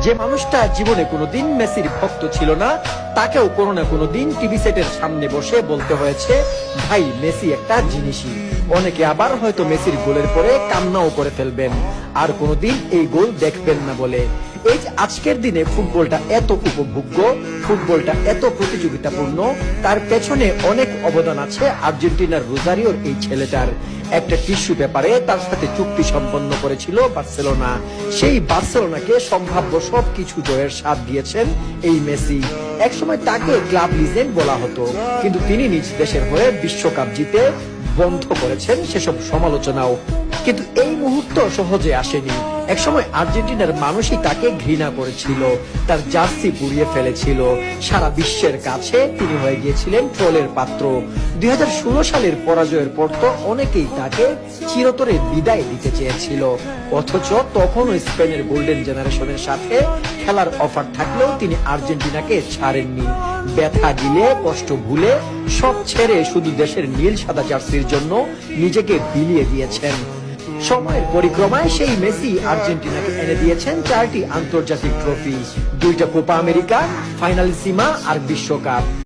যে মানুষটা জীবনে কোনোদিন মেসির ভক্ত ছিল না, তাকেও কোনো না কোনো দিন টিভি সেটের সামনে বসে বলতে হয়েছে, ভাই মেসি একটা জিনিসই। অনেকে আবার হয়তো মেসির গোলের পরে কান্নাও করে ফেলবেন, আর কোনোদিন এই গোল দেখবেন না বলে। এই যে আজকের দিনে ফুটবলটা এত উপভোগ্য, ফুটবলটা এত প্রতিযোগিতাপূর্ণ, তার পেছনে অনেক অবদান আছে আর্জেন্টিনার রোজারিওর এই ছেলেটার। একটা টিস্যু পেপারে তার সাথে চুক্তি সম্পন্ন করেছিল বার্সেলোনা। সেই বার্সেলোনাকে সম্ভাব্য সবকিছু জয়ের স্বাদ দিয়েছেন এই মেসি। একসময় তাকে ক্লাব লিজেন্ড বলা হতো, কিন্তু তিনি নিজ দেশের হয়ে বিশ্বকাপ জিতে বন্ধ করেছেন সেসব সমালোচনাও। কিন্তু এই মুহূর্ত সহজে আসেনি। একসময় আর্জেন্টিনার মানুষই তাকে ঘৃণা করেছিল, তার জার্সি পুড়িয়ে ফেলেছিল। সারা বিশ্বের কাছে তিনি হয়ে গিয়েছিলেন ট্রোলের পাত্র। 2016 সালের পরাজয়ের পর তো অনেকেই তাকে চিরতরে বিদায় দিতে চেয়েছিল, অথচ তখনও স্পেনের গোল্ডেন জেনারেশনের সাথে খেলার অফার থাকলেও তিনি আর্জেন্টিনাকে ছাড়েননি। ব্যথা গিলে, কষ্ট ভুলে, সব ছেড়ে শুধু দেশের নীল সাদা জার্সির জন্য নিজেকে বিলিয়ে দিয়েছেন। সময়ের পরিক্রমায় সেই মেসি আর্জেন্টিনাকে এনে দিয়েছেন 4টি আন্তর্জাতিক ট্রফি, 2টা কোপা আমেরিকা, ফাইনালিসিমা আর বিশ্বকাপ।